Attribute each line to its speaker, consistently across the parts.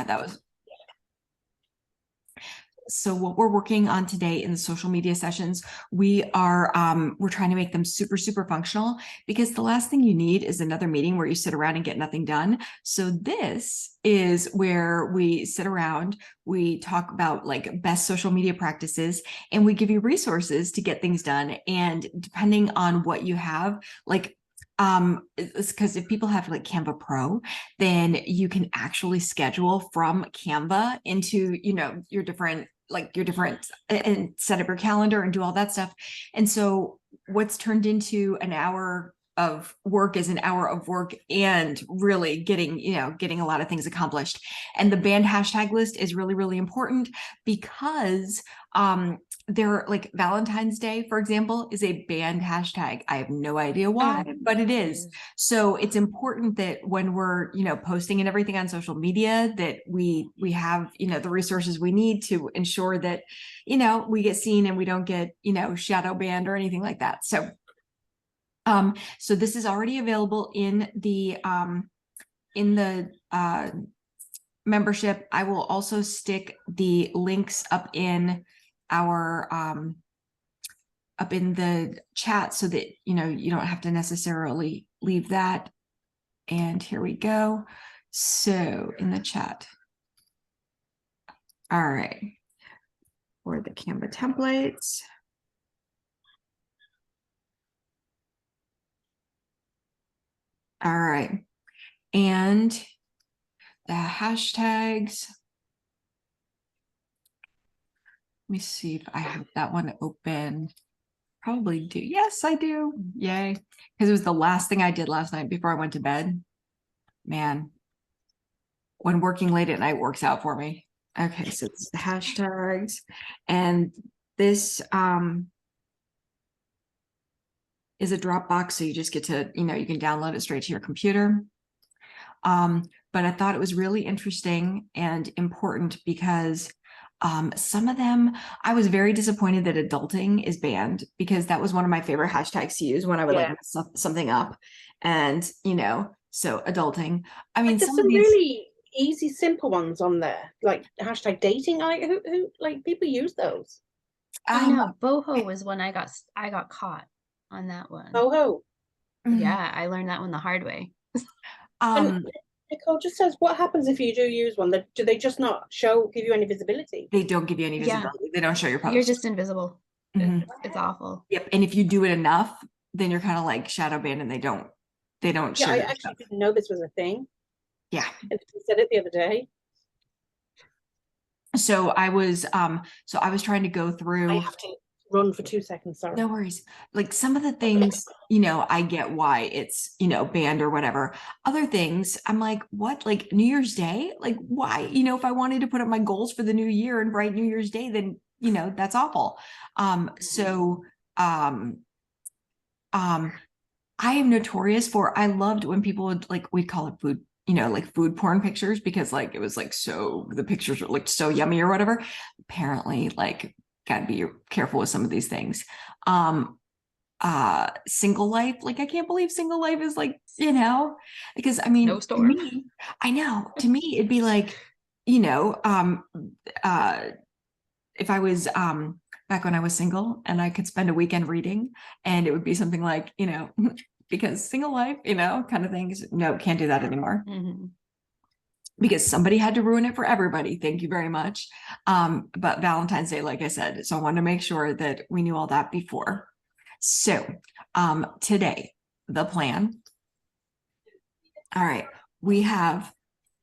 Speaker 1: that was. So what we're working on today in the social media sessions, we're trying to make them super, super functional, because the last thing you need is another meeting where you sit around and get nothing done. So this is where we sit around, we talk about like best social media practices, and we give you resources to get things done. And depending on what you have, like it's because if people have like Canva Pro, then you can actually schedule from Canva into, your different and set up your calendar and do all that stuff. And so what's turned into an hour of work is an hour of work and really getting a lot of things accomplished. And the banned hashtag list is really, really important, because there, like Valentine's Day, for example, is a banned hashtag. I have no idea why, but it is. So it's important that when we're, posting and everything on social media, that we have, the resources we need to ensure that, we get seen and we don't get, shadow banned or anything like that. So, so this is already available in the membership. I will also stick the links up in the chat so that you don't have to necessarily leave that. And here we go. So in the chat. All right. For the Canva templates. All right. And the hashtags. Let me see if I have that one open. Probably do. Yes, I do. Yay. Because it was the last thing I did last night before I went to bed. Man, when working late at night works out for me. Okay, so it's the hashtags. And this is a Dropbox, so you just get to, you can download it straight to your computer. But I thought it was really interesting and important because some of them, I was very disappointed that adulting is banned, because that was one of my favorite hashtags to use when I would like mess something up. And, so adulting, I mean,
Speaker 2: there's some really easy, simple ones on there, like hashtag dating. Who like people use those.
Speaker 3: I know boho was when I got caught on that one.
Speaker 2: Boho.
Speaker 3: Yeah, I learned that one the hard way.
Speaker 2: And Nicole just says, what happens if you do use one? Do they just not give you any visibility?
Speaker 1: They don't give you any visibility. Yeah. They don't show your post.
Speaker 3: You're just invisible. It's awful.
Speaker 1: Yep. And if you do it enough, then you're kind of like shadow banned, and they don't show.
Speaker 2: I actually didn't know this was a thing.
Speaker 1: Yeah.
Speaker 2: And you said it the other day.
Speaker 1: So I was trying to go through.
Speaker 2: I have to run for 2 seconds, sorry.
Speaker 1: No worries. Like some of the things, I get why it's, banned or whatever. Other things, I'm like, what? Like New Year's Day? Like why? If I wanted to put up my goals for the new year and write New Year's Day, then, that's awful. I am notorious for, I loved when people would we'd call it food, like food porn pictures, because like, it was like, so the pictures looked so yummy or whatever. Apparently, like, gotta be careful with some of these things. Single life, like I can't believe single life is like, because I mean,
Speaker 3: no store.
Speaker 1: To me, it'd be like, if I was back when I was single and I could spend a weekend reading, and it would be something like, because single life, kind of things. No, can't do that anymore. Because somebody had to ruin it for everybody. Thank you very much. But Valentine's Day, like I said, so I wanted to make sure that we knew all that before. So today, the plan. All right, we have,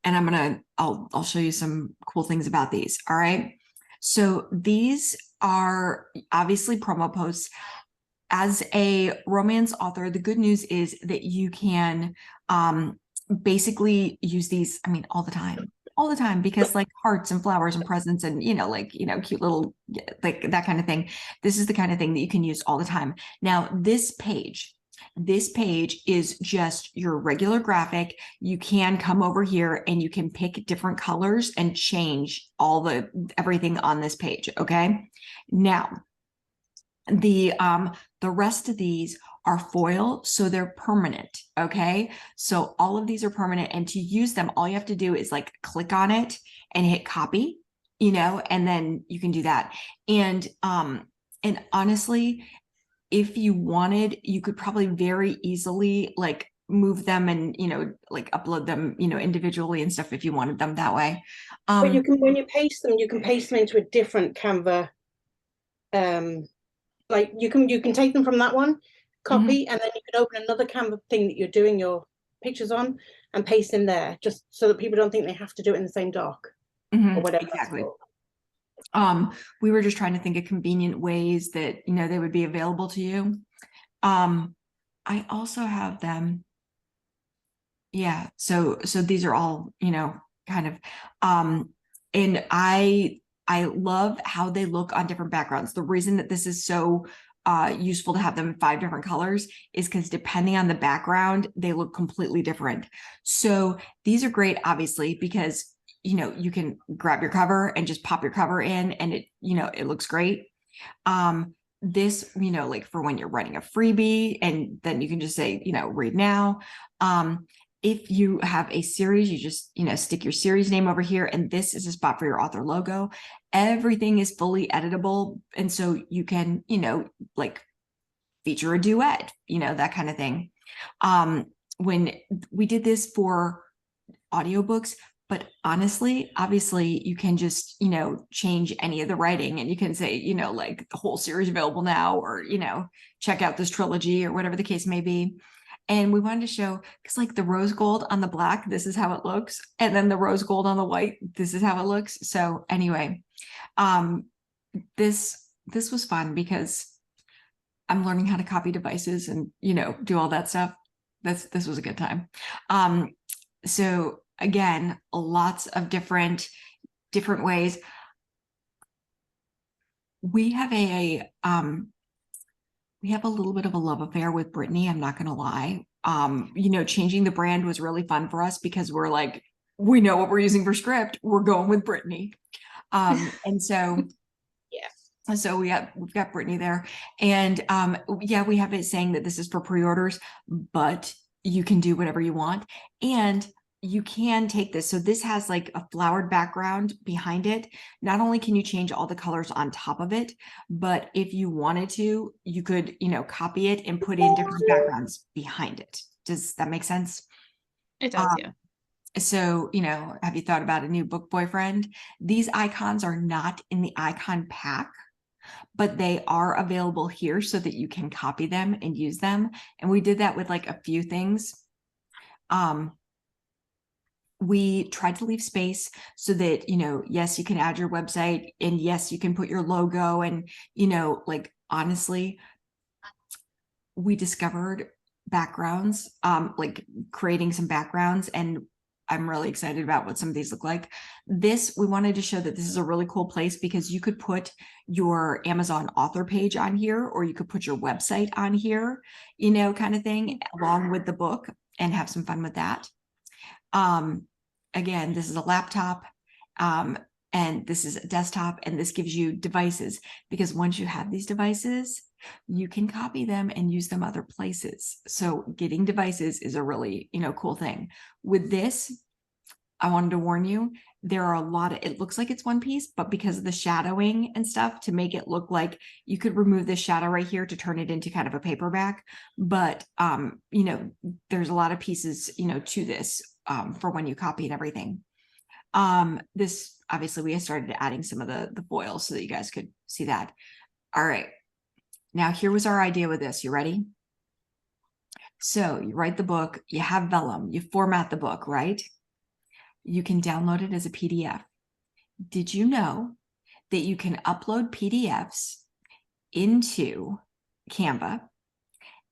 Speaker 1: and I'll show you some cool things about these. All right. So these are obviously promo posts. As a romance author, the good news is that you can basically use these, all the time, because like hearts and flowers and presents and, cute little, like that kind of thing. This is the kind of thing that you can use all the time. Now, this page is just your regular graphic. You can come over here and you can pick different colors and change everything on this page. Okay. Now, The rest of these are foil, so they're permanent. Okay. So all of these are permanent, and to use them, all you have to do is like click on it and hit copy, and then you can do that. And honestly, if you wanted, you could probably very easily like move them and, like upload them, individually and stuff if you wanted them that way.
Speaker 2: But you can, when you paste them, you can paste them into a different Canva. Like you can take them from that one, copy, and then you can open another Canva thing that you're doing your pictures on and paste in there, just so that people don't think they have to do it in the same doc or whatever.
Speaker 1: Exactly. We were just trying to think of convenient ways that, they would be available to you. I also have them. Yeah. So these are all, kind of, and I love how they look on different backgrounds. The reason that this is so useful to have them in 5 different colors is because depending on the background, they look completely different. So these are great, obviously, because you can grab your cover and just pop your cover in, and it looks great. This, like for when you're writing a freebie, and then you can just say, read now. If you have a series, you just, stick your series name over here, and this is a spot for your author logo. Everything is fully editable. And so you can, like feature a duet, that kind of thing. When we did this for audiobooks, but honestly, obviously you can just, change any of the writing, and you can say, like the whole series available now, or, check out this trilogy, or whatever the case may be. And we wanted to show, because like the rose gold on the black, this is how it looks. And then the rose gold on the white, this is how it looks. So anyway, this was fun because I'm learning how to copy devices and, do all that stuff. This was a good time. So again, lots of different ways. We have a little bit of a love affair with Brittany. I'm not going to lie. Changing the brand was really fun for us because we're like, we know what we're using for script. We're going with Brittany. And so, yeah. So we've got Brittany there, and we have it saying that this is for pre-orders, but you can do whatever you want, and you can take this. So this has like a flowered background behind it. Not only can you change all the colors on top of it, but if you wanted to, you could, copy it and put in different backgrounds behind it. Does that make sense?
Speaker 3: It does, yeah.
Speaker 1: So, have you thought about a new book boyfriend? These icons are not in the icon pack, but they are available here so that you can copy them and use them. And we did that with like a few things. We tried to leave space so that, yes, you can add your website, and yes, you can put your logo, and, like, honestly, we discovered backgrounds, like creating some backgrounds, and I'm really excited about what some of these look like. We wanted to show that this is a really cool place because you could put your Amazon author page on here, or you could put your website on here, kind of thing, along with the book, and have some fun with that. Again, this is a laptop, and this is a desktop, and this gives you devices, because once you have these devices, you can copy them and use them other places. So getting devices is a really, cool thing. With this, I wanted to warn you, there are a lot of, it looks like it's one piece, but because of the shadowing and stuff, to make it look like you could remove this shadow right here to turn it into kind of a paperback. But, there's a lot of pieces, to this, for when you copy and everything. This, obviously, we started adding some of the foil so that you guys could see that. All right. Now, here was our idea with this. You ready? So you write the book, you have vellum, you format the book, right? You can download it as a PDF. Did you know that you can upload PDFs into Canva,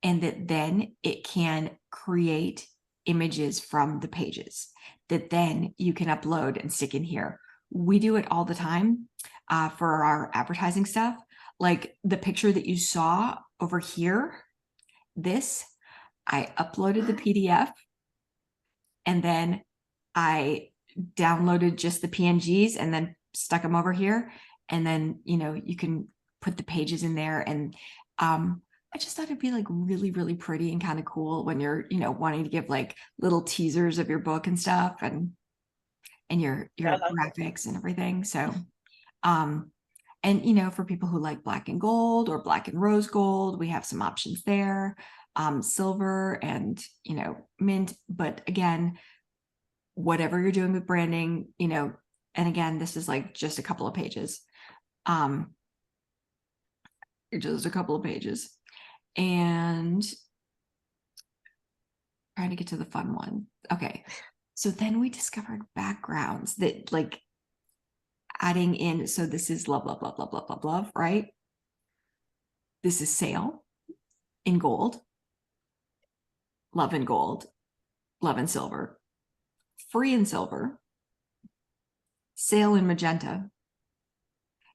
Speaker 1: and that then it can create images from the pages that then you can upload and stick in here? We do it all the time for our advertising stuff. Like the picture that you saw over here, this, I uploaded the PDF, and then I downloaded just the PNGs and then stuck them over here. And then, you can put the pages in there. And I just thought it'd be like really, really pretty and kind of cool when you're, wanting to give like little teasers of your book and stuff and your
Speaker 2: I like it.
Speaker 1: graphics and everything. So, and for people who like black and gold or black and rose gold, we have some options there. Silver and, mint. But again, whatever you're doing with branding, and again, this is like just a couple of pages. Just a couple of pages. And trying to get to the fun one. Okay. So then we discovered backgrounds that like adding in. So this is love, love, love, love, love, love, love, right? This is sale in gold, love in gold, love in silver, free in silver, sale in magenta,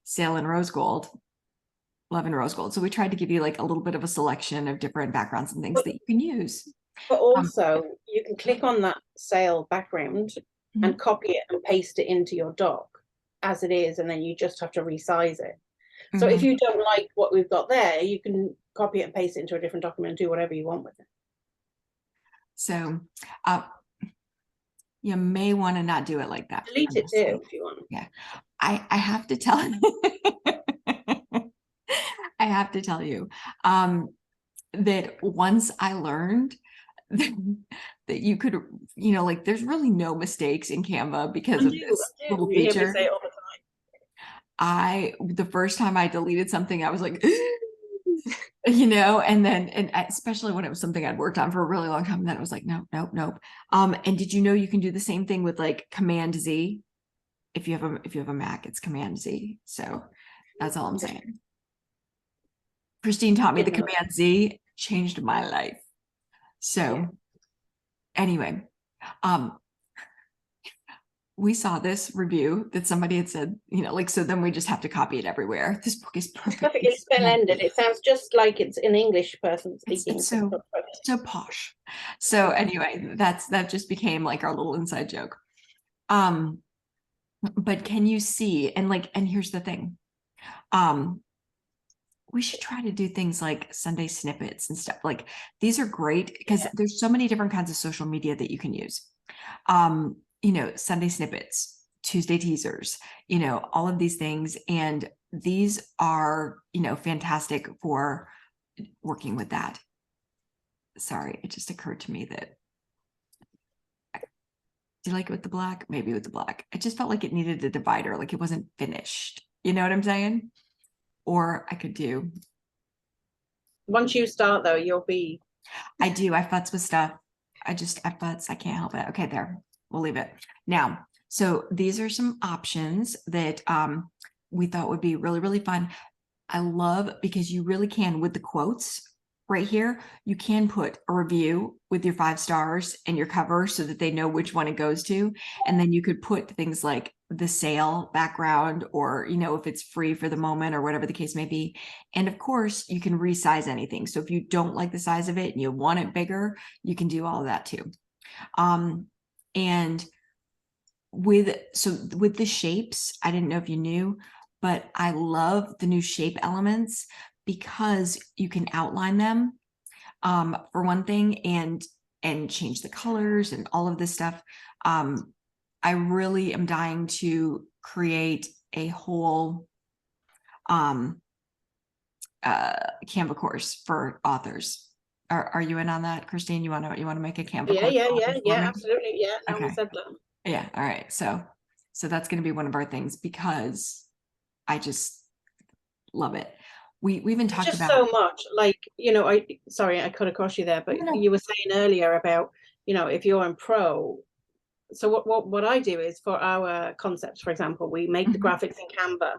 Speaker 1: sale in rose gold, love in rose gold. So we tried to give you like a little bit of a selection of different backgrounds and things that you can use.
Speaker 2: But also you can click on that sale background and copy it and paste it into your doc as it is, and then you just have to resize it. So if you don't like what we've got there, you can copy it and paste it into a different document and do whatever you want with it.
Speaker 1: So you may want to not do it like that.
Speaker 2: Delete it too if you want.
Speaker 1: Yeah. I have to tell I have to tell you that once I learned that you could, like there's really no mistakes in Canva because of this little
Speaker 2: You hear me
Speaker 1: feature.
Speaker 2: say it all the time.
Speaker 1: The first time I deleted something, I was like, and especially when it was something I'd worked on for a really long time, and then it was like, nope, nope, nope. And did you know you can do the same thing with like Command Z? If you have a Mac, it's Command Z. So that's all I'm saying. Christine taught me the Command Z, changed my life. So anyway, we saw this review that somebody had said, so then we just have to copy it everywhere. This book is perfect.
Speaker 2: It's splendid. It sounds just like it's an English person speaking.
Speaker 1: It's so posh. So anyway, that just became like our little inside joke. But can you see, and here's the thing. We should try to do things like Sunday snippets and stuff. Like these are great because there's so many different kinds of social media that you can use. Sunday snippets, Tuesday teasers, all of these things. And these are, fantastic for working with that. Sorry, it just occurred to me that do you like it with the black? Maybe with the black. It just felt like it needed a divider, like it wasn't finished. You know what I'm saying? Or I could do.
Speaker 2: Once you start though, you'll be.
Speaker 1: I do. I futz with stuff. I futz. I can't help it. Okay, there. We'll leave it. Now, so these are some options that we thought would be really, really fun. I love because you really can with the quotes right here, you can put a review with your 5 stars and your cover so that they know which one it goes to. And then you could put things like the sale background or, if it's free for the moment or whatever the case may be. And of course, you can resize anything. So if you don't like the size of it and you want it bigger, you can do all of that too. And with the shapes, I didn't know if you knew, but I love the new shape elements because you can outline them for one thing and change the colors and all of this stuff. I really am dying to create a whole Canva course for authors. Are you in on that, Christine? You want to make a Canva course?
Speaker 2: Yeah, absolutely. Yeah, no one said that.
Speaker 1: Yeah, all right. So that's going to be one of our things because I just love it. We even talked about
Speaker 2: so much, like, sorry, I cut across you there, but you were saying earlier about, if you're in pro. So what I do is for our concepts, for example, we make the graphics in Canva,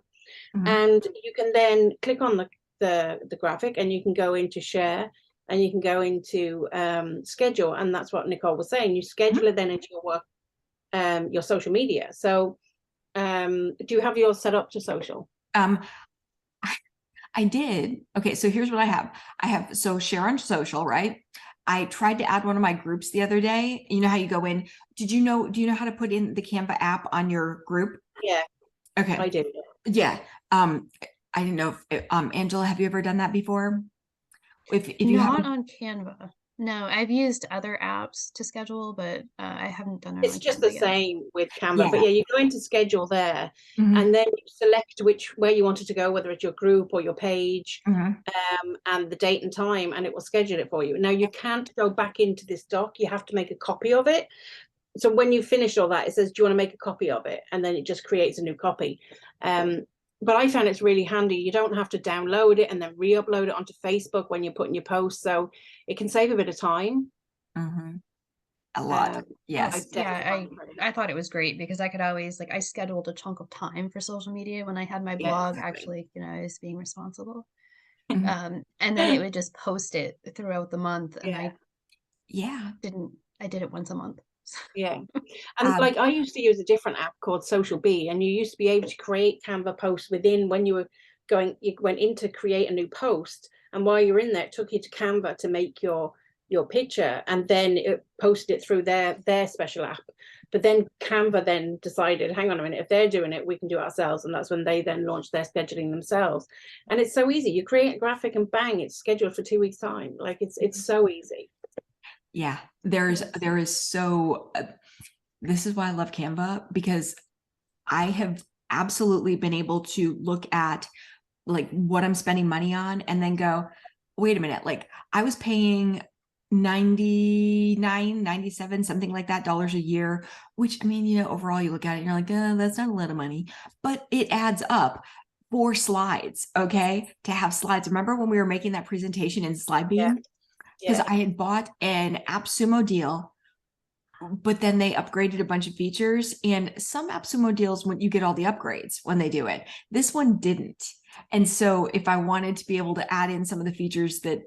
Speaker 2: and you can then click on the graphic and you can go into share and you can go into schedule, and that's what Nicole was saying. You schedule it then into your work, your social media. So do you have yours set up to social?
Speaker 1: I did. Okay, so here's what I have. So share on social, right? I tried to add one of my groups the other day. You know how you go in? Do you know how to put in the Canva app on your group?
Speaker 2: Yeah.
Speaker 1: Okay.
Speaker 2: I did.
Speaker 1: Yeah. I I didn't know if, Angela, have you ever done that before? If you
Speaker 3: Not
Speaker 1: haven't,
Speaker 3: on Canva. No, I've used other apps to schedule, but I haven't done it
Speaker 2: It's
Speaker 3: on
Speaker 2: just the
Speaker 3: Canva yet.
Speaker 2: same with Canva,
Speaker 1: yeah.
Speaker 2: but yeah, you go into schedule there,
Speaker 1: Mhm,
Speaker 2: and then you select where you wanted to go, whether it's your group or your page,
Speaker 1: mhm.
Speaker 2: and the date and time, and it will schedule it for you. Now you can't go back into this doc; you have to make a copy of it. So when you finish all that, it says, "Do you want to make a copy of it?" And then it just creates a new copy. But I found it's really handy. You don't have to download it and then re-upload it onto Facebook when you're putting your posts, so it can save a bit of time.
Speaker 1: Mhm. A lot.
Speaker 2: I
Speaker 1: Yes.
Speaker 2: definitely
Speaker 3: Yeah,
Speaker 2: find it very
Speaker 3: I thought it was great because I could always like I scheduled a chunk of time for social media when I had my
Speaker 2: Yeah,
Speaker 3: blog.
Speaker 2: exactly.
Speaker 3: Actually, you know, I was being responsible.
Speaker 1: Mhm.
Speaker 3: And then it would just post it throughout the month, and
Speaker 2: Yeah.
Speaker 1: Yeah.
Speaker 3: I did it once a month.
Speaker 2: Yeah. And
Speaker 1: Um,
Speaker 2: like I used to use a different app called Social Bee, and you used to be able to create Canva posts within when you were you went in to create a new post, and while you're in there, it took you to Canva to make your picture, and then it posted it through their special app. But then Canva then decided, hang on a minute, if they're doing it, we can do it ourselves, and that's when they then launched their scheduling themselves. And it's so easy. You create a graphic and bang, it's scheduled for 2 weeks time. Like it's so easy.
Speaker 1: yeah,
Speaker 3: Yes.
Speaker 1: there is so, this is why I love Canva, because I have absolutely been able to look at like what I'm spending money on and then go, wait a minute, like I was paying 99, 97, something like that dollars a year, which I mean, you know, overall you look at it and you're like, that's not a lot of money, but it adds up for slides. Okay. To have slides. Remember when we were making that presentation in Slide
Speaker 2: Yeah.
Speaker 1: Beam? Because
Speaker 2: Yeah.
Speaker 1: I had bought an AppSumo deal, but then they upgraded a bunch of features, and some AppSumo deals when you get all the upgrades when they do it. This one didn't. And so if I wanted to be able to add in some of the features that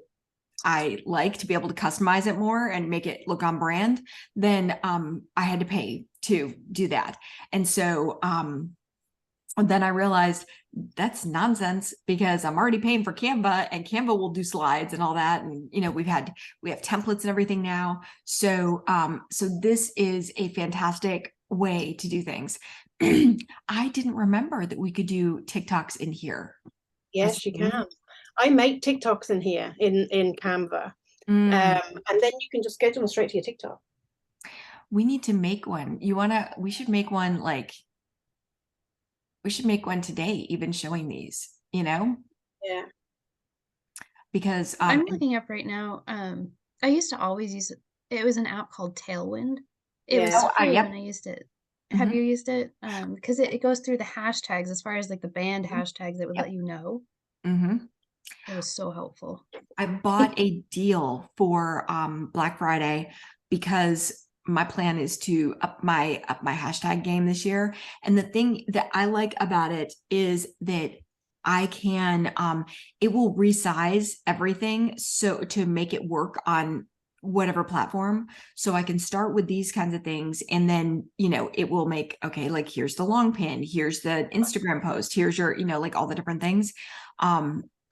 Speaker 1: I like to be able to customize it more and make it look on brand, then I had to pay to do that. And so then I realized that's nonsense because I'm already paying for Canva, and Canva will do slides and all that. And, you know, we have templates and everything now. So, so this is a fantastic way to do things. I didn't remember that we could do TikToks in here.
Speaker 2: Yes, you can. I make TikToks in here in Canva,
Speaker 1: Mm.
Speaker 2: and then you can just schedule them straight to your TikTok.
Speaker 1: We need to make one. We should make one like, we should make one today, even showing these, you know?
Speaker 2: Yeah.
Speaker 1: Because
Speaker 3: I'm looking up right now. I used to always use it. It was an app called Tailwind. It was
Speaker 2: Yeah.
Speaker 3: free
Speaker 1: yep.
Speaker 3: when I used it.
Speaker 1: Mhm.
Speaker 3: Have you used it? Because it goes through the hashtags as far as like the band hashtags that would
Speaker 1: Yep.
Speaker 3: let you know.
Speaker 1: Mhm.
Speaker 3: It was so helpful.
Speaker 1: I bought a deal for Black Friday because my plan is to up my hashtag game this year. And the thing that I like about it is that I can it will resize everything so to make it work on whatever platform. So I can start with these kinds of things, and then, you know, it will make, okay, like here's the long pin, here's the Instagram post, here's your, you know, like all the different things.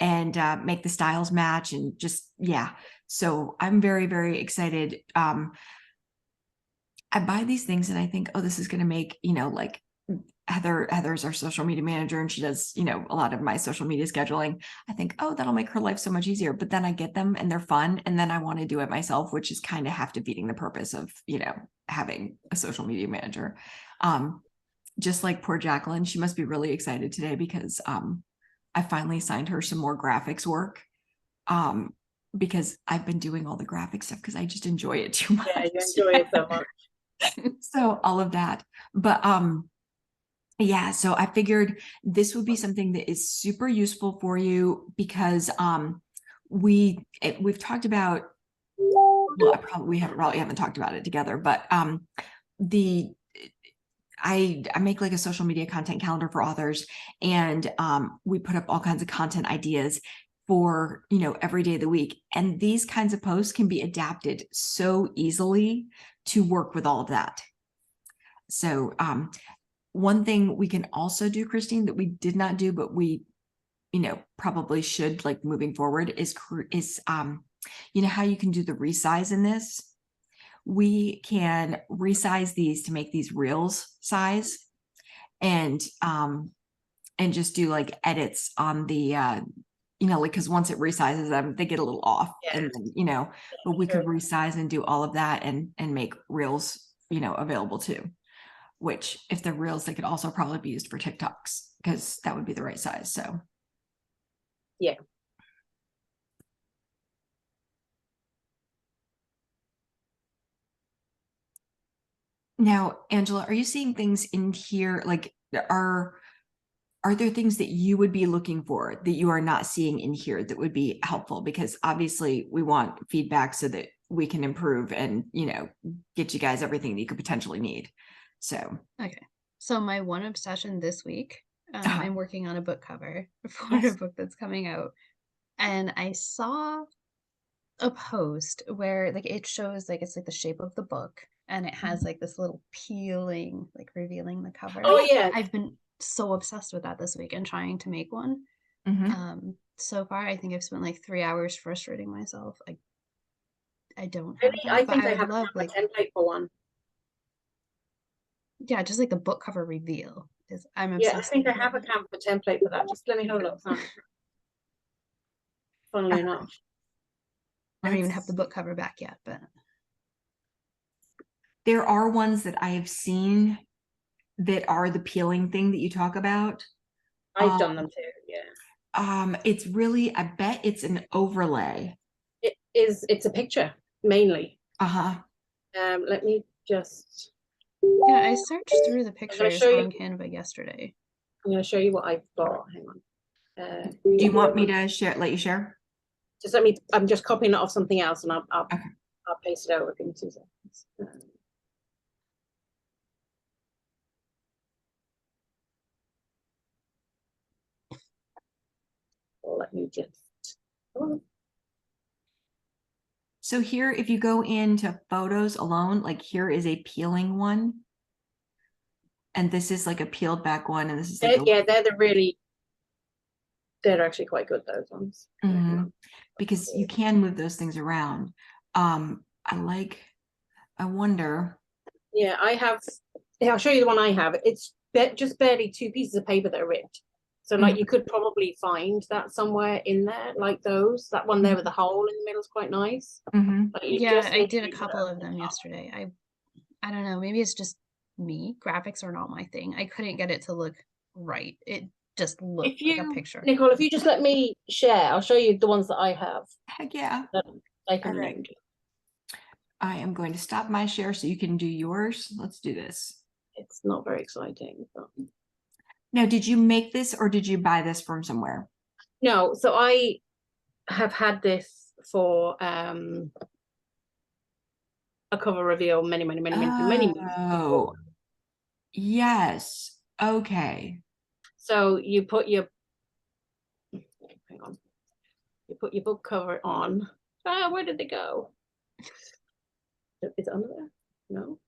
Speaker 1: And make the styles match, and just, yeah. So I'm very, very excited. I buy these things and I think, oh, this is going to make, you know, like Heather's our social media manager, and she does, you know, a lot of my social media scheduling. I think, oh, that'll make her life so much easier. But then I get them and they're fun. And then I want to do it myself, which is kind of half defeating the purpose of, you know, having a social media manager. Just like poor Jacqueline, she must be really excited today because I finally signed her some more graphics work, because I've been doing all the graphic stuff because I just enjoy it too much.
Speaker 2: Yeah, you enjoy it so much.
Speaker 1: So all of that. But yeah, so I figured this would be something that is super useful for you because we've talked about, well, we probably haven't talked about it together, but the I make like a social media content calendar for authors, and we put up all kinds of content ideas for, you know, every day of the week. And these kinds of posts can be adapted so easily to work with all of that. So one thing we can also do, Christine, that we did not do, but we, you know, probably should, like moving forward, is you know how you can do the resize in this? We can resize these to make these reels size, and and just do like edits on the, you know, like, cause once it resizes them, they get a little off and then, you know, but we could resize and do all of that and make reels, you know, available too, which if they're reels, they could also probably be used for TikToks because that would be the right size. So.
Speaker 2: Yeah.
Speaker 1: Now, Angela, are you seeing things in here? Like, are there things that you would be looking for that you are not seeing in here that would be helpful? Because obviously we want feedback so that we can improve and, you know, get you guys everything that you could potentially need. So.
Speaker 3: Okay. So my one obsession this week, I'm working on a book cover for a book that's coming out. And I saw a post where like it shows like it's like the shape of the book and it has like this little peeling, like revealing the cover.
Speaker 2: Oh yeah.
Speaker 3: I've been so obsessed with that this week and trying to make one. So far I think I've spent like 3 hours frustrating myself. I don't have that,
Speaker 2: I think
Speaker 3: but
Speaker 2: I
Speaker 3: would
Speaker 2: have
Speaker 3: love
Speaker 2: a
Speaker 3: like
Speaker 2: template for one.
Speaker 3: yeah, just like the book cover reveal is I'm
Speaker 2: Yeah, I
Speaker 3: obsessed
Speaker 2: think I
Speaker 3: with
Speaker 2: have a Canva template for that. Just let me have a look. Funnily enough.
Speaker 3: I don't even have the book cover back yet, but
Speaker 1: there are ones that I have seen that are the peeling thing that you talk about.
Speaker 2: I've done them too, yeah.
Speaker 1: It's really, I bet it's an overlay.
Speaker 2: It's a picture mainly. Let me just.
Speaker 3: Yeah, I searched through the pictures on Canva yesterday.
Speaker 2: I'm going to show you what I've got. Hang on.
Speaker 1: Do you want me to share? Let you share?
Speaker 2: Just let me. I'm just copying it off something else, and I'll paste it over. Give me 2 seconds. Let me just.
Speaker 1: So here, if you go into photos alone, like here is a peeling one. And this is like a peeled back one. And this is like
Speaker 2: they're actually quite good, those ones.
Speaker 1: Because you can move those things around. I wonder.
Speaker 2: Yeah, I'll show you the one I have. It's just barely 2 pieces of paper that are ripped. So like you could probably find that somewhere in there, like those. That one there with the hole in the middle is quite nice.
Speaker 3: Yeah, I did a couple of them yesterday. I don't know, maybe it's just me. Graphics are not my thing. I couldn't get it to look right. It just looked like a picture.
Speaker 2: Nicole, if you just let me share, I'll show you the ones that I have.
Speaker 1: Heck yeah.
Speaker 2: I can link.
Speaker 1: I am going to stop my share so you can do yours. Let's do this.
Speaker 2: It's not very exciting. But...
Speaker 1: Now, did you make this or did you buy this from somewhere?
Speaker 2: No, so I have had this for a cover reveal many months.
Speaker 1: Oh, yes. Okay.
Speaker 2: So you put your book cover on. Where did they go? Is it under there? No.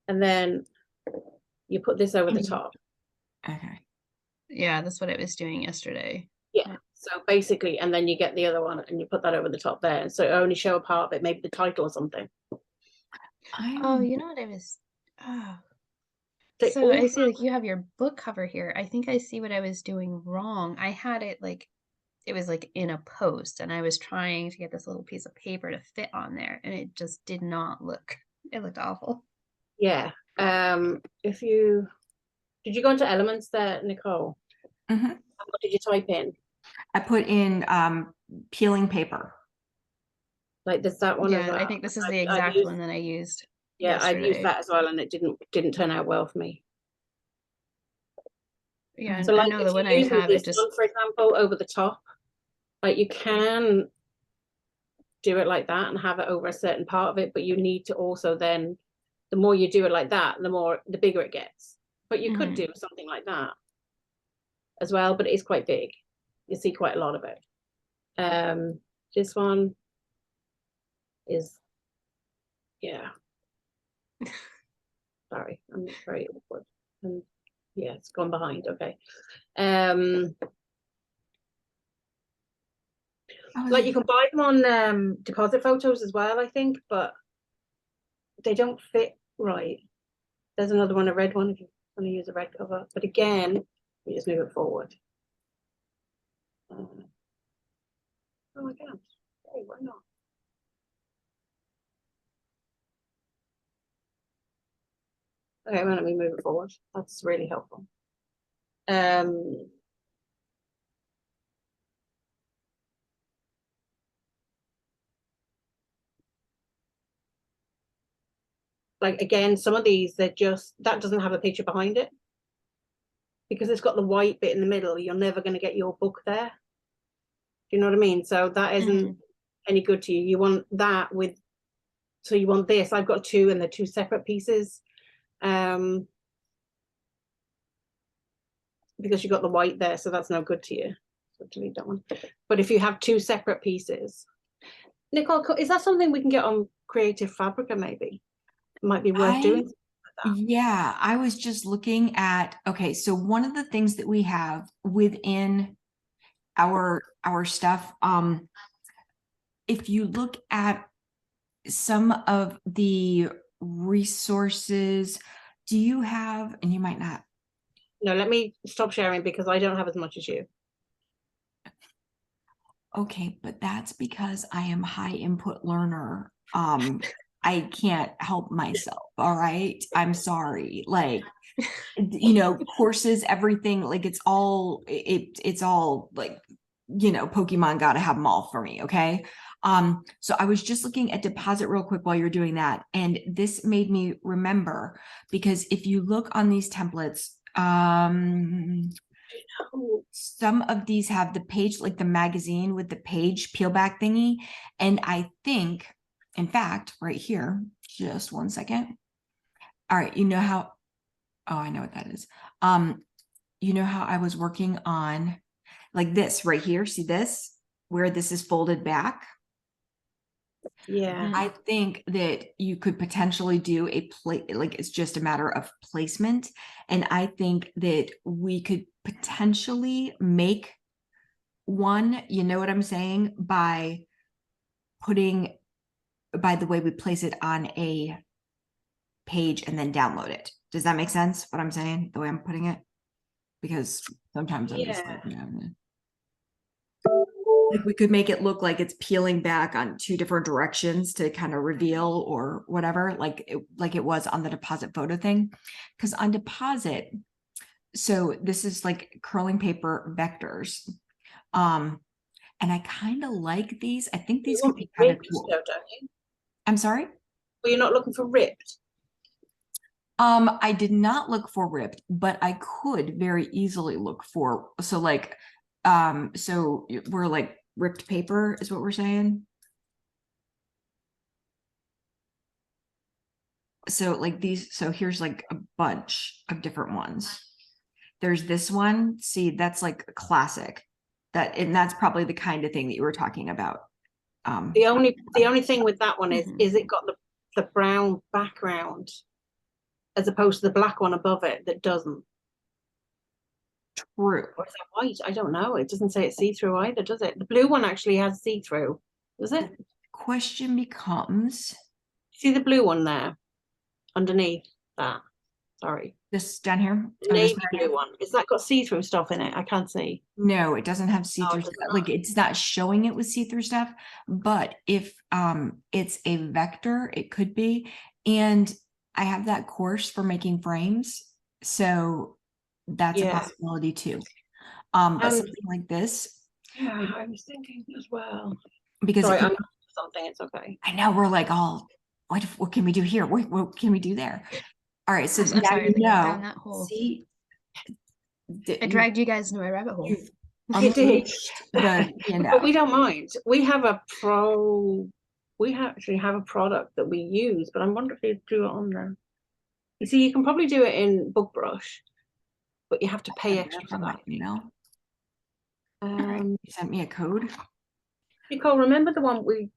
Speaker 2: And then you put this over the top.
Speaker 1: Okay.
Speaker 3: Yeah, that's what I was doing yesterday.
Speaker 2: Yeah. So basically, and then you get the other one and you put that over the top there. So only show a part of it, maybe the title or something.
Speaker 3: Oh, you know what I was. So I see like you have your book cover here. I think I see what I was doing wrong. I had it like it was like in a post and I was trying to get this little piece of paper to fit on there and it just did not look, it looked awful.
Speaker 2: Yeah. Did you go into Elements there, Nicole? What did you type in?
Speaker 1: I put in peeling paper.
Speaker 2: Like that one?
Speaker 3: Yeah, I think this is the exact one that I used.
Speaker 2: Yeah, I've used that as well and it didn't turn out well for me.
Speaker 3: Yeah, so like I know the one I have it just,
Speaker 2: for example, over the top, like you can do it like that and have it over a certain part of it, but you need to also then, the more you do it like that, the bigger it gets. But you could do something like that as well, but it is quite big. You see quite a lot of it. This one is, yeah. Sorry, I'm very awkward. And yeah, it's gone behind. Okay. Like you can buy them on deposit photos as well, I think, but they don't fit right. There's another one, a red one, if you want to use a red cover. But again, We just move it forward. Oh, I can't. Hey, why not? Okay, why don't we move it forward? That's really helpful. Like again, some of these, they're just, that doesn't have a picture behind it. Because it's got the white bit in the middle, you're never going to get your book there. Do you know what I mean? So that isn't any good to you. You want that with, so you want this. I've got two and they're two separate pieces. Because you got the white there, so that's no good to you. So delete that one. But if you have two separate pieces, Nicole, is that something we can get on Creative Fabrica? Maybe it might be worth doing.
Speaker 1: Yeah, I was just looking at, okay, so one of the things that we have within our stuff, if you look at some of the resources, do you have, and you might not.
Speaker 2: No, let me stop sharing because I don't have as much as you.
Speaker 1: Okay, but that's because I am high input learner. I can't help myself. All right. I'm sorry. Like, you know, courses, everything, like it's all like, you know, Pokemon gotta have them all for me. Okay. So I was just looking at deposit real quick while you're doing that. And this made me remember, because if you look on these templates, some of these have the page, like the magazine with the page peel back thingy. And I think, in fact, right here, just one second. All right, you know how, oh, I know what that is. You know how I was working on like this right here, see this, where this is folded back?
Speaker 2: Yeah.
Speaker 1: I think that you could potentially do a like it's just a matter of placement. And I think that we could potentially make one, you know what I'm saying, by putting, by the way we place it on a page and then download it. Does that make sense what I'm saying, the way I'm putting it? Because sometimes I'm just like, yeah. Like we could make it look like it's peeling back on two different directions to kind of reveal or whatever, like it was on the deposit photo thing. Because on deposit, so this is like curling paper vectors. And I kind of like these. I think these could be kind of cool.
Speaker 2: Though, don't you?
Speaker 1: I'm sorry?
Speaker 2: Well, you're not looking for ripped.
Speaker 1: I did not look for ripped, but I could very easily look for, so like, so we're like ripped paper is what we're saying. So like these, so here's like a bunch of different ones. There's this one, see, that's like a classic. That, and that's probably the kind of thing that you were talking about.
Speaker 2: The only thing with that one is it got the brown background as opposed to the black one above it that doesn't.
Speaker 1: True.
Speaker 2: Or is that white? I don't know. It doesn't say it's see-through either, does it? The blue one actually has see-through, does it?
Speaker 1: The question becomes,
Speaker 2: see the blue one there underneath that? Sorry.
Speaker 1: This down here?
Speaker 2: The navy blue one. Is that got see-through stuff in it? I can't see.
Speaker 1: No, it doesn't have see-through stuff. Like it's not showing it with see-through stuff, but if it's a vector, it could be. And I have that course for making frames. So that's a possibility too. But something like this.
Speaker 2: Yeah, I was thinking as well.
Speaker 1: Because
Speaker 2: sorry, I'm something, it's okay.
Speaker 1: I know we're like all, what can we do here? What can we do there? All right, so now
Speaker 3: sorry,
Speaker 1: you know.
Speaker 3: down that hole.
Speaker 1: See,
Speaker 3: I dragged you guys into my rabbit hole.
Speaker 2: You did.
Speaker 1: You know.
Speaker 2: But we don't mind. We have a we actually have a product that we use, but I wonder if you do it on there. You see, you can probably do it in BookBrush, but you have to pay extra for that.
Speaker 1: You know. You sent me a code.
Speaker 2: Nicole, remember the one we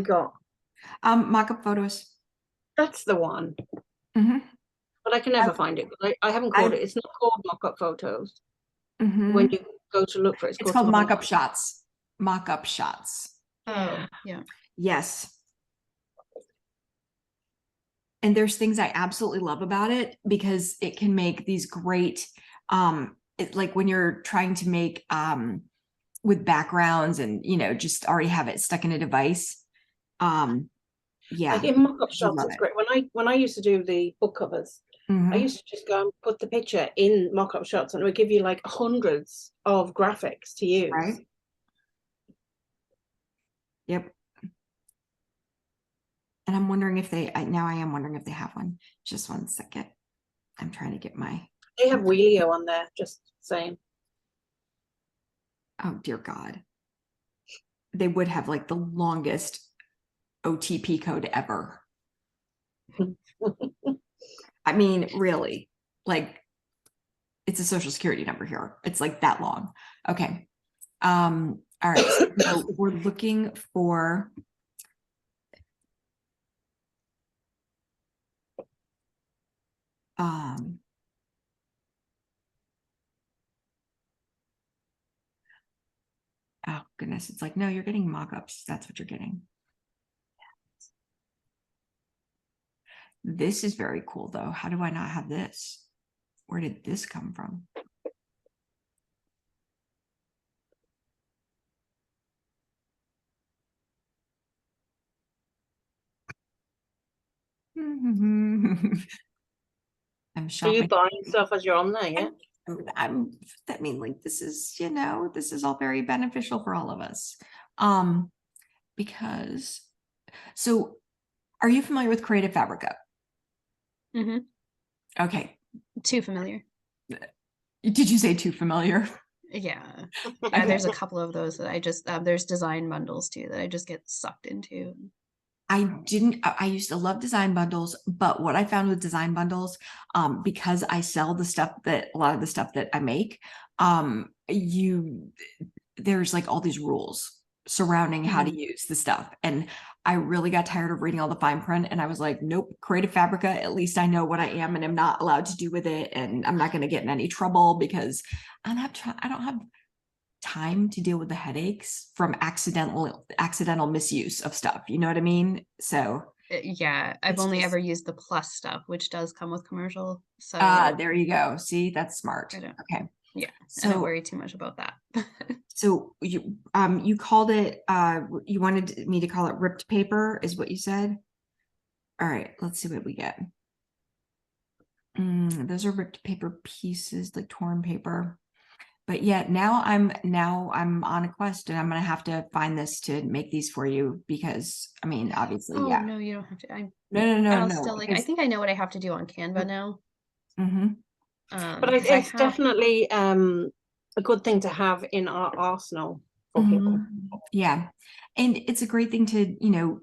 Speaker 2: got?
Speaker 1: Mock-up photos.
Speaker 2: That's the one. But I can never find it. I haven't called it. It's not called mock-up photos. When you go to look for it,
Speaker 1: it's called mock-up shots. Mock-up shots.
Speaker 3: Oh, yeah.
Speaker 1: Yes. And there's things I absolutely love about it because it can make these great like when you're trying to make with backgrounds and just already have it stuck in a device. Yeah,
Speaker 2: Like in mock-up
Speaker 1: I
Speaker 2: shots,
Speaker 1: love
Speaker 2: it's
Speaker 1: it.
Speaker 2: great. When I used to do the book covers, I
Speaker 1: Mhm.
Speaker 2: used to just go and put the picture in mock-up shots, and it would give you like hundreds of graphics to use.
Speaker 1: Right. Yep. And I'm wondering if I am wondering if they have one. Just one second. I'm trying to get my,
Speaker 2: They have Wheelio on there, just saying.
Speaker 1: oh dear God. They would have like the longest OTP code ever. I mean, really, like it's a social security number here. It's like that long. Okay. All right. So we're looking for oh goodness, it's like, no, you're getting mock-ups. That's what you're getting. This is very cool though. How do I not have this? Where did this come from? I'm
Speaker 2: Are you
Speaker 1: shopping.
Speaker 2: buying stuff as you're on there? Yeah.
Speaker 1: I mean, like this is, this is all very beneficial for all of us. Because so are you familiar with Creative Fabrica?
Speaker 3: Mm-hmm.
Speaker 1: Okay.
Speaker 3: Too familiar.
Speaker 1: Did you say too familiar?
Speaker 3: Yeah.
Speaker 1: Okay.
Speaker 3: There's a couple of those that I just there's design bundles too that I just get sucked into.
Speaker 1: I used to love design bundles, but what I found with design bundles, because I sell a lot of the stuff that I make, there's like all these rules surrounding how to use the stuff. And I really got tired of reading all the fine print. And I was like, nope, Creative Fabrica, at least I know what I am and am not allowed to do with it. And I'm not going to get in any trouble because I don't have time to deal with the headaches from accidental misuse of stuff. You know what I mean? So
Speaker 3: yeah, I've
Speaker 1: it's
Speaker 3: only
Speaker 1: just-
Speaker 3: ever used the plus stuff, which does come with commercial. So
Speaker 1: there you go. See, that's smart.
Speaker 3: I don't,
Speaker 1: Okay.
Speaker 3: yeah,
Speaker 1: So
Speaker 3: I don't worry too much about that.
Speaker 1: so you called it you wanted me to call it ripped paper is what you said. All right, let's see what we get. Those are ripped paper pieces, like torn paper. But yeah, now I'm on a quest and I'm gonna have to find this to make these for you because I mean, obviously,
Speaker 3: Oh
Speaker 1: yeah.
Speaker 3: no, you don't have to.
Speaker 1: No,
Speaker 3: I'll still like. I think I know what I have to do on Canva now.
Speaker 1: Mm-hmm.
Speaker 2: But it's definitely a good thing to have in our arsenal for people.
Speaker 1: Yeah, and it's a great thing to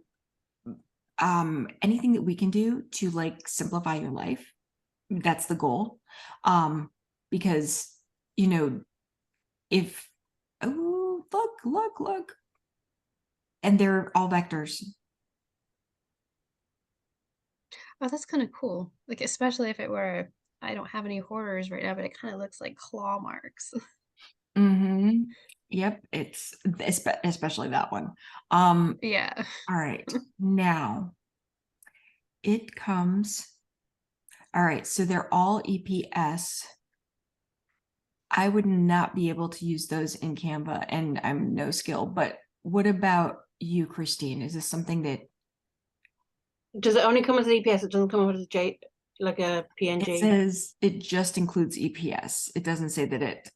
Speaker 1: anything that we can do to like simplify your life. That's the goal. Because if look, and they're all vectors.
Speaker 3: Oh, that's kind of cool. Like, especially if it were, I don't have any horrors right now, but it kind of looks like claw marks.
Speaker 1: Yep, it's especially that one.
Speaker 3: Yeah.
Speaker 1: All right, now it comes. All right, so they're all EPS. I would not be able to use those in Canva, and I'm no skill. But what about you, Christine? Is this something that
Speaker 2: Does it only come as an EPS? It doesn't come as a like a PNG?
Speaker 1: it says it just includes EPS. It doesn't say that it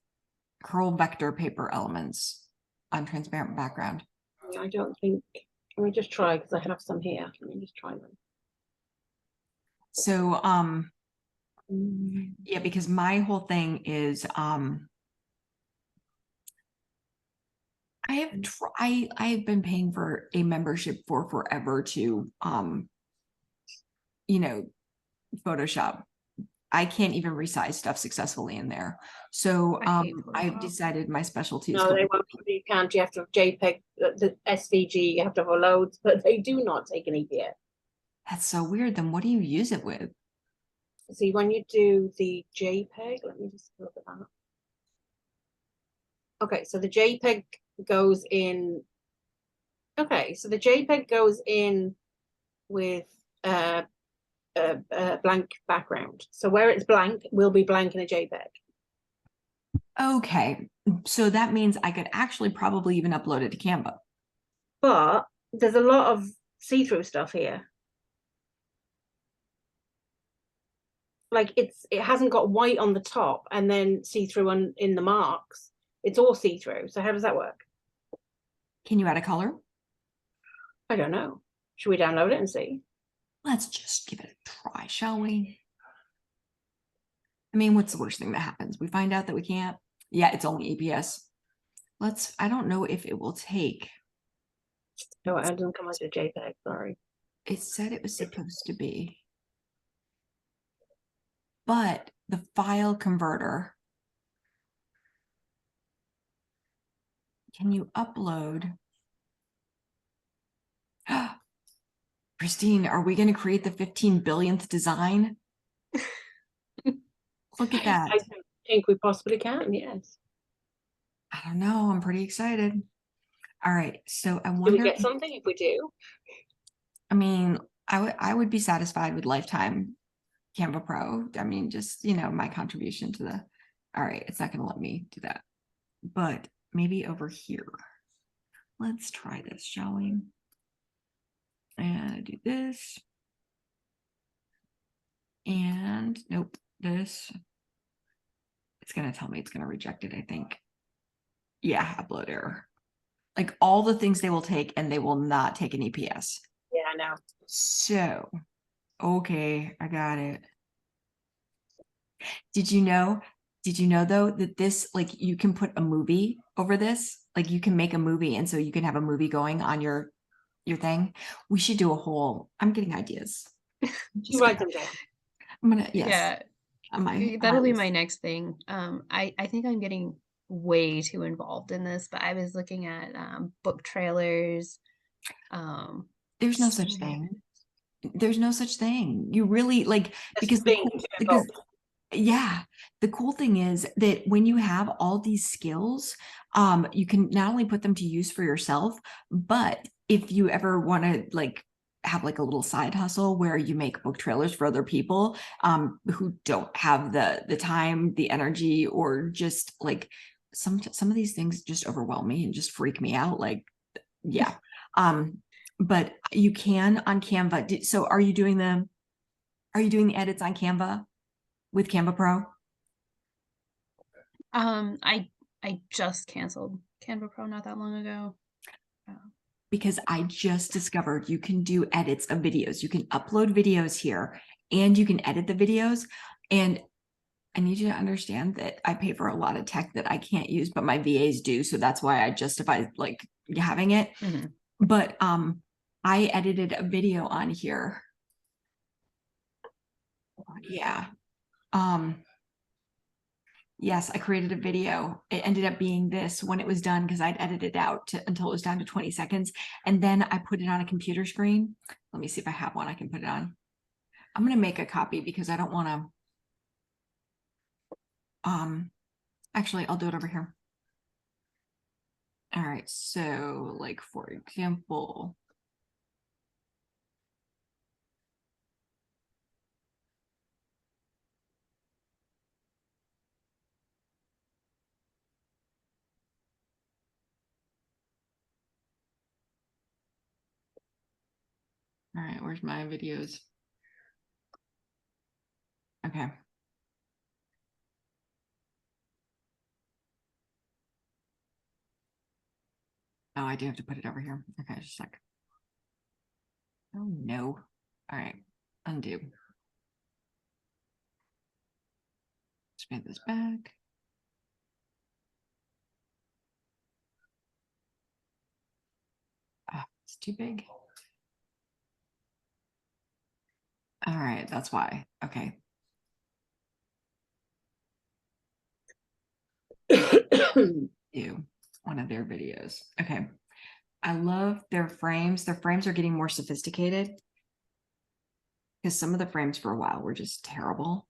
Speaker 1: curl vector paper elements on transparent background.
Speaker 2: I don't think. Let me just try because I have some here. Let me just try them.
Speaker 1: So yeah, because my whole thing is I've been paying for a membership for forever to Photoshop. I can't even resize stuff successfully in there. So I've decided my specialty is
Speaker 2: no, they won't. You can't. You have to have JPEG, the SVG. You have to have loads, but they do not take an EPS.
Speaker 1: That's so weird. Then what do you use it with?
Speaker 2: See, when you do the JPEG, let me just look at that. Okay, so the JPEG goes in. Okay, so the JPEG goes in with a blank background. So where it's blank will be blank in a JPEG.
Speaker 1: Okay, so that means I could actually probably even upload it to Canva.
Speaker 2: But there's a lot of see-through stuff here. Like it hasn't got white on the top and then see-through in the marks. It's all see-through. So how does that work?
Speaker 1: Can you add a color?
Speaker 2: I don't know. Should we download it and see?
Speaker 1: Let's just give it a try, shall we? I mean, what's the worst thing that happens? We find out that we can't. Yeah, it's only APS. I don't know if it will take.
Speaker 2: No, it doesn't come as a JPEG, sorry.
Speaker 1: It said it was supposed to be. But the file converter. Can you upload? Christine, are we going to create the 15 billionth design? Look at that.
Speaker 2: I think we possibly can, yes.
Speaker 1: I don't know. I'm pretty excited. All right. So I
Speaker 2: Do
Speaker 1: wonder.
Speaker 2: we get something if we do?
Speaker 1: I mean, I would be satisfied with lifetime Canva Pro. I mean, just, my contribution to the, all right, it's not going to let me do that, but maybe over here. Let's try this, shall we? And do this. And nope, this. It's going to tell me it's going to reject it, I think. Yeah, upload error. Like all the things they will take and they will not take an EPS.
Speaker 2: Yeah, I know.
Speaker 1: So, okay, I got it. Did you know though that this, like, you can put a movie over this? Like you can make a movie, and so you can have a movie going on your thing. We should do a whole, I'm getting ideas.
Speaker 2: You write them down.
Speaker 1: I'm gonna, yes.
Speaker 3: Yeah, that'll be my next thing. I think I'm getting way too involved in this, but I was looking at book trailers.
Speaker 1: There's no such thing. There's no such thing. You really like, because yeah, the cool thing is that when you have all these skills, you can not only put them to use for yourself, but if you ever want to like have like a little side hustle where you make book trailers for other people who don't have the time, the energy, or just like some of these things just overwhelm me and just freak me out. Like, yeah. But you can on Canva. So are you doing the edits on Canva with Canva Pro?
Speaker 3: I just canceled Canva Pro not that long ago.
Speaker 1: Because I just discovered you can do edits of videos. You can upload videos here and you can edit the videos. And I need you to understand that I pay for a lot of tech that I can't use, but my VAs do. So that's why I justify like having it.
Speaker 3: Mm-hmm.
Speaker 1: But I edited a video on here. Yeah. Yes, I created a video. It ended up being this when it was done because I'd edited it out until it was down to 20 seconds. And then I put it on a computer screen. Let me see if I have one I can put it on. I'm going to make a copy because I don't want to. Actually, I'll do it over here. All right. So like, for example, all right, where's my videos? Okay. Oh, I do have to put it over here. Okay, just a sec. Oh no. All right, undo. Expand this back. Ah, it's too big. All right, that's why. Okay. Do one of their videos. Okay. I love their frames. Their frames are getting more sophisticated because some of the frames for a while were just terrible,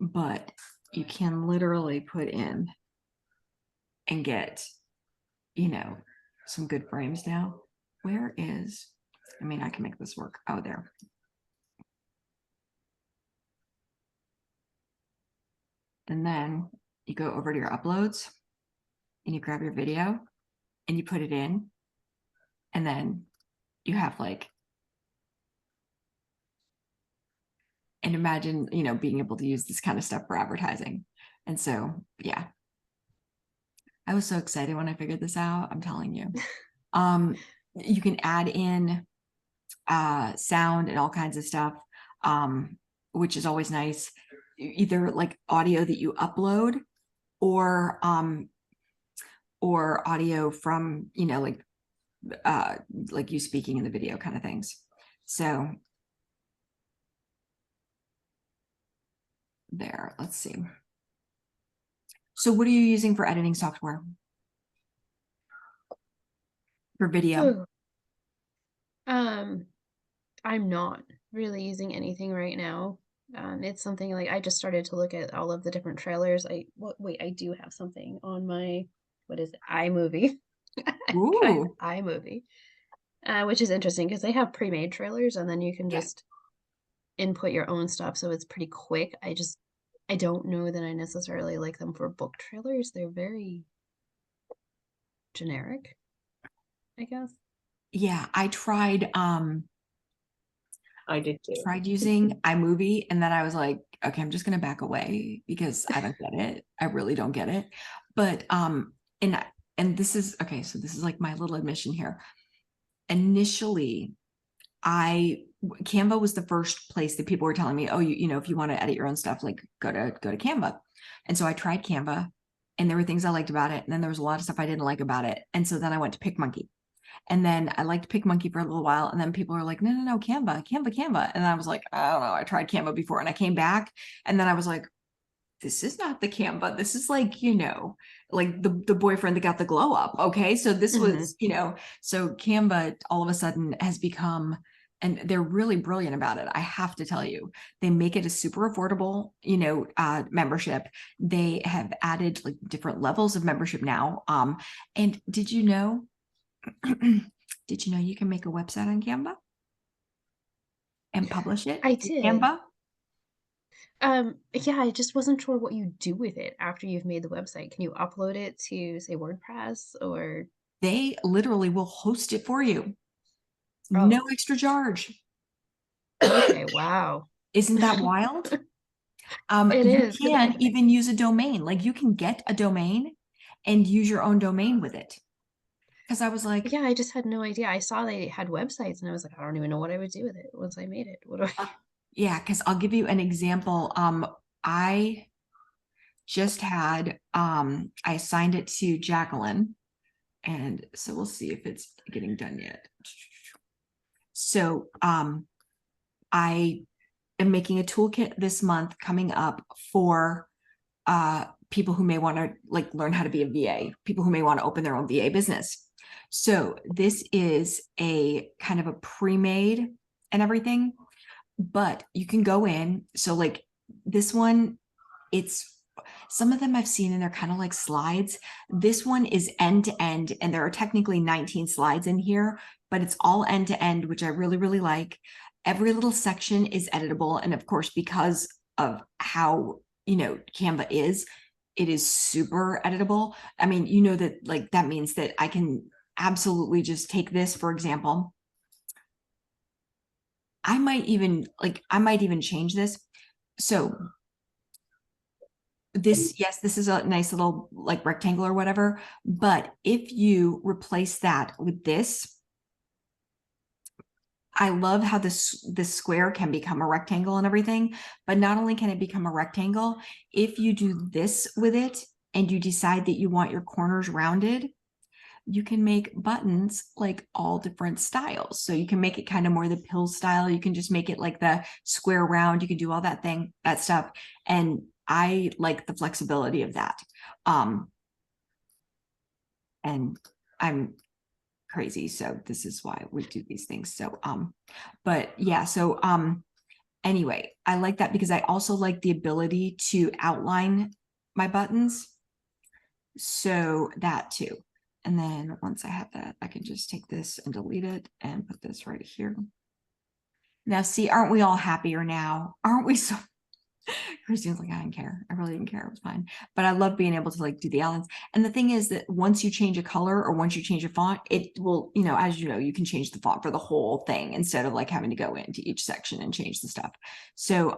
Speaker 1: but you can literally put in and get, some good frames now. Where is, I mean, I can make this work. Oh, there. And then you go over to your uploads and you grab your video and you put it in, and then you have like, and imagine, you know, being able to use this kind of stuff for advertising. And so, yeah, I was so excited when I figured this out. I'm telling you. You can add in sound and all kinds of stuff, which is always nice. Either like audio that you upload, or audio from, you know, like you speaking in the video kind of things. So there, let's see. So what are you using for editing software? For video?
Speaker 3: Ooh. I'm not really using anything right now. It's something like I just started to look at all of the different trailers. Wait, I do have something on my, what is it? iMovie. I tried
Speaker 1: Ooh,
Speaker 3: iMovie, which is interesting because they have pre-made trailers and then you can
Speaker 1: yeah.
Speaker 3: just input your own stuff, so it's pretty quick. I don't know that I necessarily like them for book trailers. They're very generic, I guess.
Speaker 1: Yeah, I tried
Speaker 2: I did too.
Speaker 1: using iMovie, and then I was like, okay, I'm just gonna back away because I don't get it. I really don't get it. But and this is okay, so this is like my little admission here. Initially, Canva was the first place that people were telling me, oh, you know, if you want to edit your own stuff, like go to Canva. And so I tried Canva, and there were things I liked about it, and then there was a lot of stuff I didn't like about it. And so then I went to PicMonkey. And then I liked PicMonkey for a little while. And then people were like, no, Canva. And I was like, I don't know. I tried Canva before, and I came back, and then I was like, this is not the Canva. This is like, you know, like the boyfriend that got the glow up. Okay. So this was, you know, so Canva all of a sudden has become, and they're really brilliant about it. I have to tell you, they make it a super affordable, you know, membership. They have added like different levels of membership now. And did you know you can make a website on Canva and publish it
Speaker 3: I
Speaker 1: to
Speaker 3: did.
Speaker 1: Canva?
Speaker 3: Yeah, I just wasn't sure what you do with it after you've made the website. Can you upload it to, say, WordPress or?
Speaker 1: They literally will host it for you. No
Speaker 3: Oh,
Speaker 1: extra charge.
Speaker 3: okay, wow.
Speaker 1: Isn't that wild?
Speaker 3: It
Speaker 1: You
Speaker 3: is, 'cause
Speaker 1: can even use a domain. Like you can get a domain and use your own domain with it. Because I was like,
Speaker 3: yeah, I just had no idea. I saw they had websites and I was like, I don't even know what I would do with it once I made it. What do I?
Speaker 1: yeah, because I'll give you an example. I just had I assigned it to Jacqueline, and so we'll see if it's getting done yet. So I am making a toolkit this month coming up for people who may want to like learn how to be a VA, people who may want to open their own VA business. So this is a kind of a pre-made and everything, but you can go in. So like this one, it's some of them I've seen and they're kind of like slides. This one is end to end, and there are technically 19 slides in here, but it's all end to end, which I really, really like. Every little section is editable. And of course, because of how, you know, Canva is, it is super editable. I mean, you know, that like that means that I can absolutely just take this, for example. I might even change this. So this, yes, this is a nice little like rectangle or whatever, but if you replace that with this, I love how this square can become a rectangle and everything, but not only can it become a rectangle, if you do this with it and you decide that you want your corners rounded, you can make buttons like all different styles. So you can make it kind of more the pill style. You can just make it like the square round. You can do all that stuff. And I like the flexibility of that. And I'm crazy. So this is why we do these things. So, but yeah, so, anyway, I like that because I also like the ability to outline my buttons. So that too. And then once I have that, I can just take this and delete it and put this right here. Now, see, aren't we all happier now? Aren't we so? Christine's like, I didn't care. I really didn't care. It was fine. But I love being able to like do the outlines. And the thing is that once you change a color or once you change a font, it will, you know, as you know, you can change the font for the whole thing instead of like having to go into each section and change the stuff. So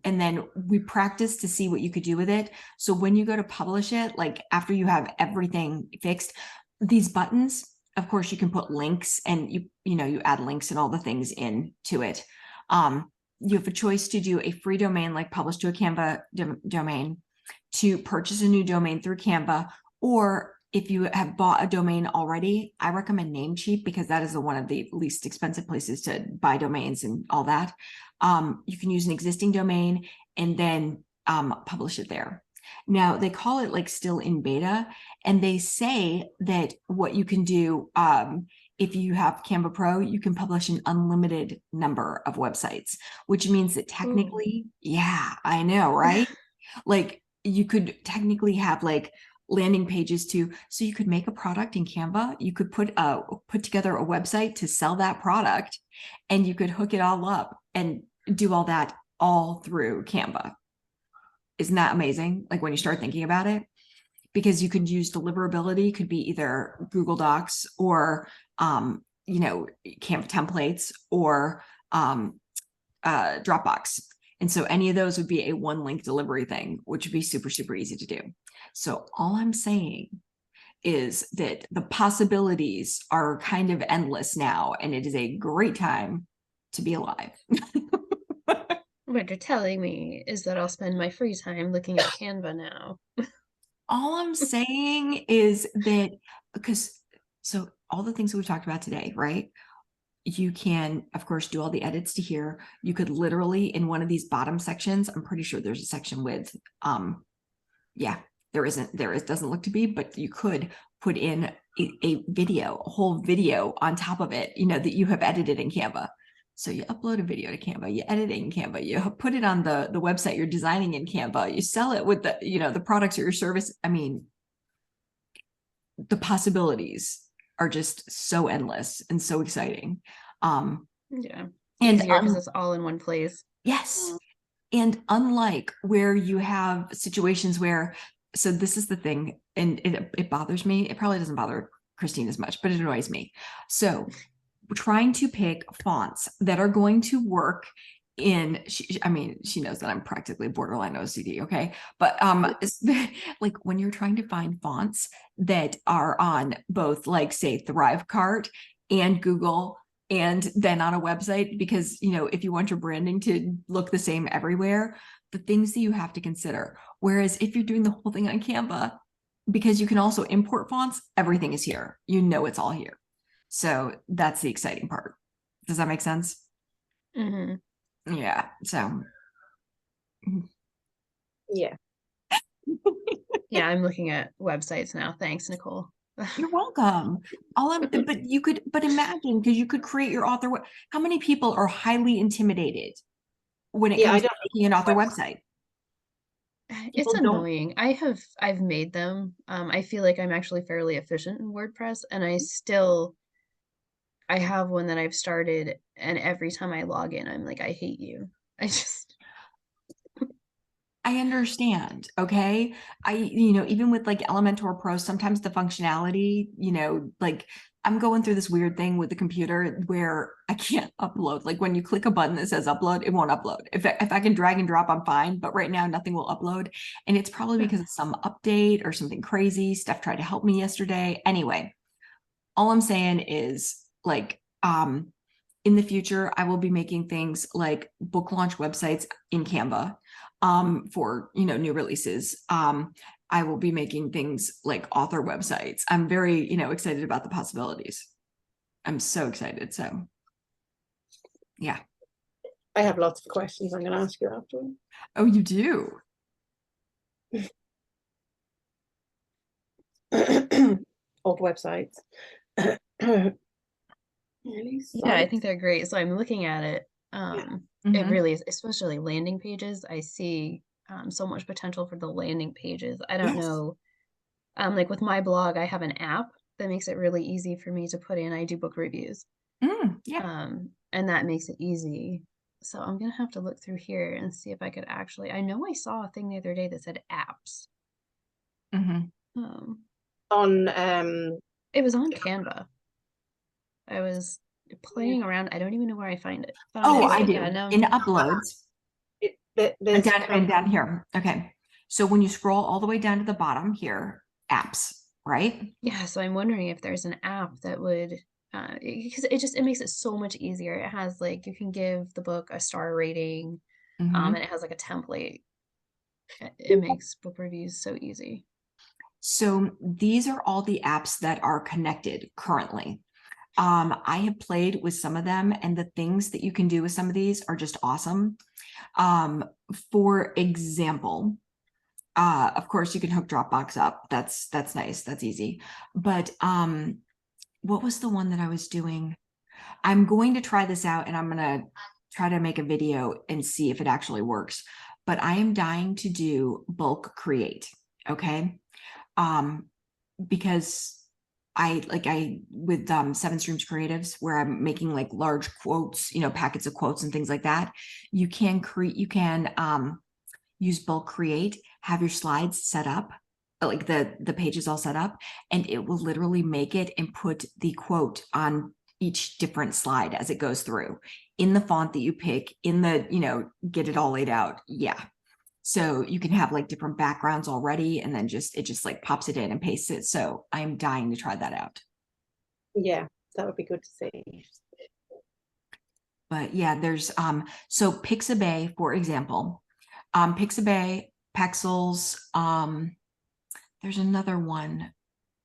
Speaker 1: and then we practice to see what you could do with it. So when you go to publish it, like after you have everything fixed, these buttons, of course, you can put links and you know, you add links and all the things into it. You have a choice to do a free domain, like publish to a Canva domain, to purchase a new domain through Canva, or if you have bought a domain already, I recommend Namecheap because that is one of the least expensive places to buy domains and all that. You can use an existing domain and then publish it there. Now they call it like still in beta, and they say that what you can do if you have Canva Pro, you can publish an unlimited number of websites, which means that technically, yeah, I know, right? Like you could technically have like landing pages too. So you could make a product in Canva. You could put together a website to sell that product, and you could hook it all up and do all that all through Canva. Isn't that amazing? Like when you start thinking about it, because you could use deliverability, could be either Google Docs or, you know, Canva templates or Dropbox. And so any of those would be a one link delivery thing, which would be super, super easy to do. So all I'm saying is that the possibilities are kind of endless now, and it is a great time to be alive.
Speaker 3: What you're telling me is that I'll spend my free time looking at Canva now.
Speaker 1: All I'm saying is that so all the things that we've talked about today, right? You can, of course, do all the edits to here. You could literally in one of these bottom sections, I'm pretty sure there's a section with, yeah, it doesn't look to be, but you could put in a video, a whole video on top of it, you know, that you have edited in Canva. So you upload a video to Canva, you edit it in Canva, you put it on the website you're designing in Canva, you sell it with the, you know, the products or your service. I mean, the possibilities are just so endless and so exciting.
Speaker 3: Yeah.
Speaker 1: And
Speaker 3: easier because it's all in one place.
Speaker 1: yes. And unlike where you have situations where, so this is the thing, and it bothers me. It probably doesn't bother Christine as much, but it annoys me. So trying to pick fonts that are going to work in, I mean, she knows that I'm practically borderline OCD, okay? But like when you're trying to find fonts that are on both, like say Thrivecart and Google, and then on a website, because, you know, if you want your branding to look the same everywhere, the things that you have to consider. Whereas if you're doing the whole thing on Canva, because you can also import fonts, everything is here. You know, it's all here. So that's the exciting part. Does that make sense?
Speaker 3: Mm-hmm.
Speaker 1: Yeah. So.
Speaker 2: Yeah.
Speaker 3: Yeah, I'm looking at websites now. Thanks, Nicole.
Speaker 1: You're welcome. But imagine, because you could create your author. How many people are highly intimidated when it comes to making an author website?
Speaker 3: It's annoying. I've made them. I feel like I'm actually fairly efficient in WordPress, and I have one that I've started, and every time I log in, I'm like, I hate you.
Speaker 1: I understand. Okay. You know, even with like Elementor Pro, sometimes the functionality, you know, like I'm going through this weird thing with the computer where I can't upload. Like when you click a button that says upload, it won't upload. If I can drag and drop, I'm fine. But right now, nothing will upload. And it's probably because of some update or something crazy. Steph tried to help me yesterday. Anyway, all I'm saying is like, in the future, I will be making things like book launch websites in Canva for, you know, new releases. I will be making things like author websites. I'm very, you know, excited about the possibilities. I'm so excited. So yeah.
Speaker 2: I have lots of questions I'm going to ask you afterwards.
Speaker 1: Oh, you do?
Speaker 2: Old websites.
Speaker 3: Yeah, I think they're great. So I'm looking at it. It really is, especially landing pages. I see so much potential for the landing pages. I don't know. Like with my blog, I have an app that makes it really easy for me to put in. I do book reviews.
Speaker 1: Yeah.
Speaker 3: And that makes it easy So I'm gonna have to look through here and see if I could actually. I know I saw a thing the other day that said apps.
Speaker 1: Mhm.
Speaker 2: On
Speaker 3: It was on Canva. I was playing around. I don't even know where I found it.
Speaker 1: Oh, I
Speaker 3: But
Speaker 1: do.
Speaker 3: yeah, no.
Speaker 1: In uploads.
Speaker 2: there's
Speaker 1: And down here. Okay. So when you scroll all the way down to the bottom here, apps, right?
Speaker 3: Yeah, so I'm wondering if there's an app that would, because it makes it so much easier. It has like you can give the book a star rating, and
Speaker 1: Mhm.
Speaker 3: it has like a template. It makes book reviews so easy.
Speaker 1: So these are all the apps that are connected currently. I have played with some of them, and the things that you can do with some of these are just awesome. For example, of course, you can hook Dropbox up. That's nice. That's easy. But what was the one that I was doing? I'm going to try this out, and I'm gonna try to make a video and see if it actually works. But I am dying to do bulk create. Okay. Because I with Seven Streams Creatives, where I'm making like large quotes, packets of quotes and things like that. You can use bulk create, have your slides set up, like the pages all set up, and it will literally make it and put the quote on each different slide as it goes through in the font that you pick, in the, get it all laid out. Yeah. So you can have like different backgrounds already, and then it just like pops it in and pastes it. So I'm dying to try that out.
Speaker 2: Yeah, that would be good to see.
Speaker 1: But yeah, there's so Pixabay, for example, Pixabay, Pexels, there's another one.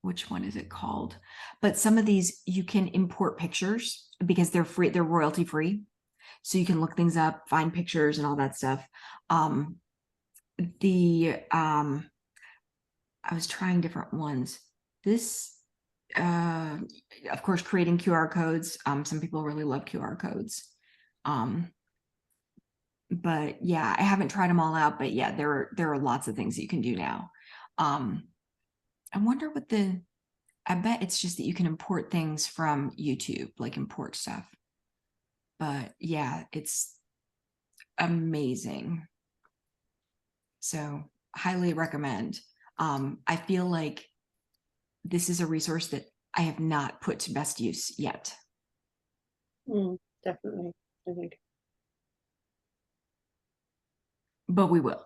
Speaker 1: Which one is it called? But some of these you can import pictures because they're free, they're royalty free. So you can look things up, find pictures and all that stuff. I was trying different ones. This, of course, creating QR codes. Some people really love QR codes. But yeah, I haven't tried them all out, but yeah, there are lots of things that you can do now. I wonder I bet it's just that you can import things from YouTube, like import stuff. But yeah, it's amazing. So highly recommend. I feel like this is a resource that I have not put to best use yet.
Speaker 2: Definitely, I think.
Speaker 1: But we will.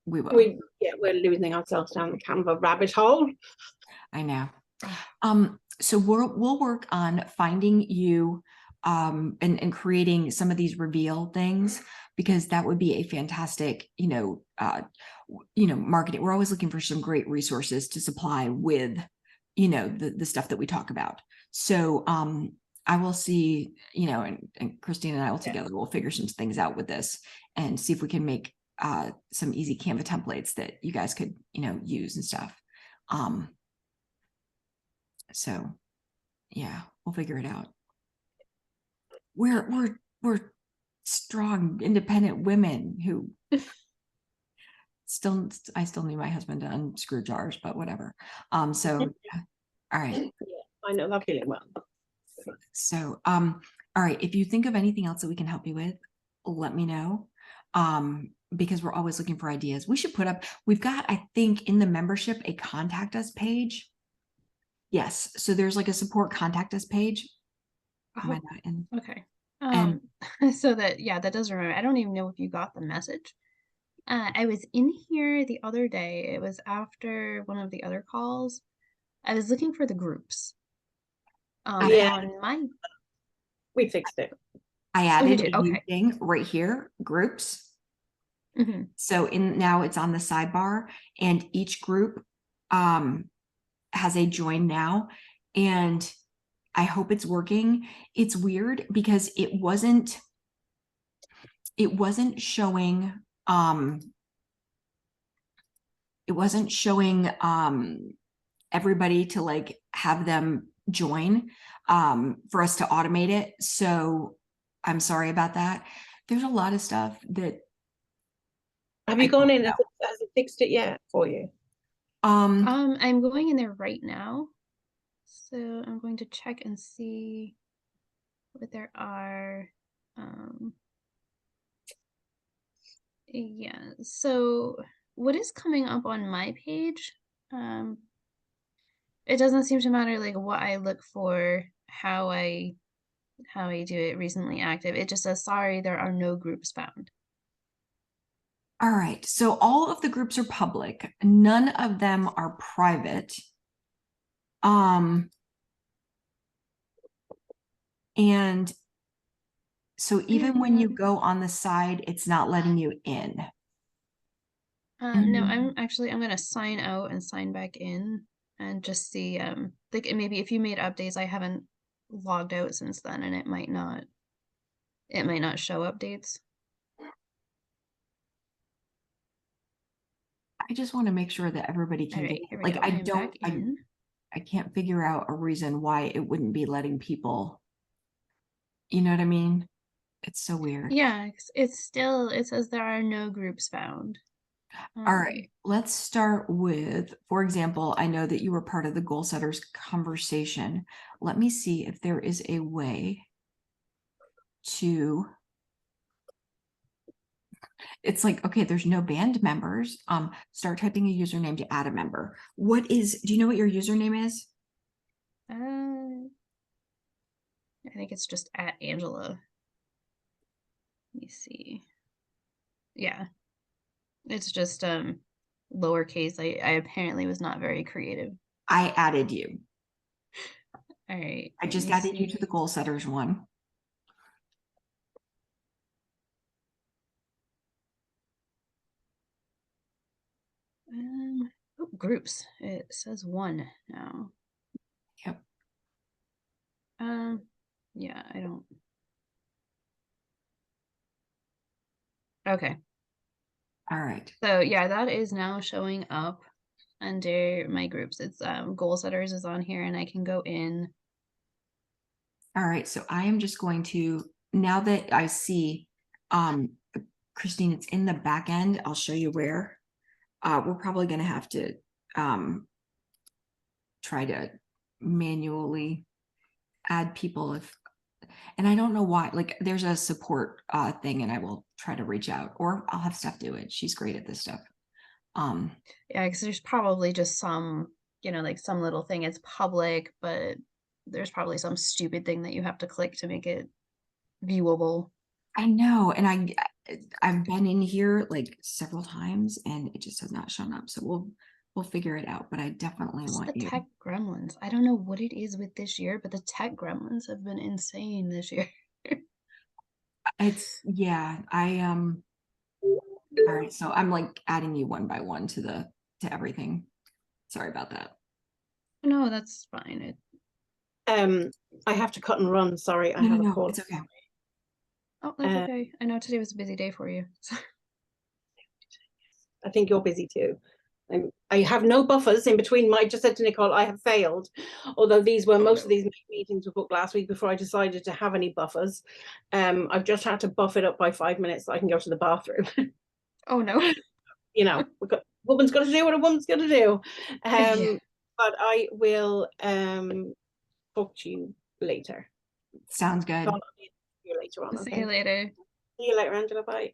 Speaker 1: We will.
Speaker 2: We're losing ourselves down the Canva rabbit hole.
Speaker 1: I know. So we'll work on finding you and creating some of these reveal things, because that would be a fantastic, marketing. We're always looking for some great resources to supply with, the stuff that we talk about. So I will see, and Christine and I will together, we'll figure some things out with this and see if we can make some easy Canva templates that you guys could, use and stuff. So yeah, we'll figure it out. We're strong, independent women who I still need my husband to unscrew jars, but whatever. So yeah. All right.
Speaker 2: Yeah, I know that feeling well.
Speaker 1: So all right, if you think of anything else that we can help you with, let me know. Because we're always looking for ideas. We've got, I think, in the membership, a contact us page. Yes. So there's like a support contact us page. Am I not in?
Speaker 3: Okay.
Speaker 1: And
Speaker 3: So that does remember. I don't even know if you got the message. I was in here the other day. It was after one of the other calls. I was looking for the groups.
Speaker 2: We fixed it.
Speaker 1: I added a new
Speaker 3: Okay.
Speaker 1: thing right here, groups. So now it's on the sidebar, and each group has a join now, and I hope it's working. It's weird because it wasn't showing everybody to like have them join for us to automate it. So I'm sorry about that. There's a lot of stuff that
Speaker 2: have you gone in? Has it fixed it yet for you?
Speaker 3: I'm going in there right now. So I'm going to check and see what there are. Yeah. So what is coming up on my page? Um, it doesn't seem to matter like what I look for, how I do it recently active. It just says, sorry, there are no groups found.
Speaker 1: All right. So all of the groups are public. None of them are private. And so even when you go on the side, it's not letting you in.
Speaker 3: No, I'm gonna sign out and sign back in and just see like maybe if you made updates, I haven't logged out since then and it might not show updates.
Speaker 1: I just want to make sure that everybody
Speaker 3: All
Speaker 1: can
Speaker 3: right,
Speaker 1: get,
Speaker 3: here we
Speaker 1: like,
Speaker 3: go.
Speaker 1: I
Speaker 3: I'm
Speaker 1: don't,
Speaker 3: back in.
Speaker 1: I can't figure out a reason why it wouldn't be letting people, you know what I mean? It's so weird.
Speaker 3: Yeah, it says there are no groups found.
Speaker 1: All right, let's start with, for example, I know that you were part of the goal setters conversation. Let me see if there is a way to, it's like, okay, there's no band members. Start typing a username to add a member. Do you know what your username is?
Speaker 3: I think it's just at Angela. Let me see. Yeah. It's just lowercase. I apparently was not very creative.
Speaker 1: I added you.
Speaker 3: All right.
Speaker 1: I just added you to the goal setters one.
Speaker 3: Oh, groups. It says 1 now.
Speaker 1: Yep.
Speaker 3: Yeah, I don't. Okay.
Speaker 1: All right.
Speaker 3: So yeah, that is now showing up under my groups. It's goal setters is on here and I can go in.
Speaker 1: All right. So I am just going to, now that I see, Christine, it's in the back end. I'll show you where. We're probably going to have to try to manually add people and I don't know why, like there's a support thing and I will try to reach out or I'll have Steph do it. She's great at this stuff.
Speaker 3: Yeah, because there's probably just some, like some little thing. It's public, but there's probably some stupid thing that you have to click to make it viewable.
Speaker 1: I know, and I've been in here like several times and it just has not shown up. So we'll figure it out, but I definitely
Speaker 3: Just
Speaker 1: want
Speaker 3: the
Speaker 1: you.
Speaker 3: tech gremlins. I don't know what it is with this year, but the tech gremlins have been insane this year.
Speaker 1: Yeah, all right, so I'm like adding you one by one to everything. Sorry about that.
Speaker 3: No, that's fine.
Speaker 2: I have to cut and run. Sorry, I
Speaker 1: No,
Speaker 2: have a call.
Speaker 1: it's okay.
Speaker 3: Oh, that's okay. I know today was a busy day for you.
Speaker 2: I think you're busy too. I have no buffers in between. I just said to Nicole, I have failed. Although most of these meetings were booked last week before I decided to have any buffers. I've just had to buff it up by 5 minutes so I can go to the bathroom.
Speaker 3: Oh no.
Speaker 2: Woman's got to do what a woman's got to do.
Speaker 3: Yeah.
Speaker 2: But I will talk to you later.
Speaker 1: Sounds good.
Speaker 2: See you later on.
Speaker 3: See you later.
Speaker 2: See you later, Angela. Bye.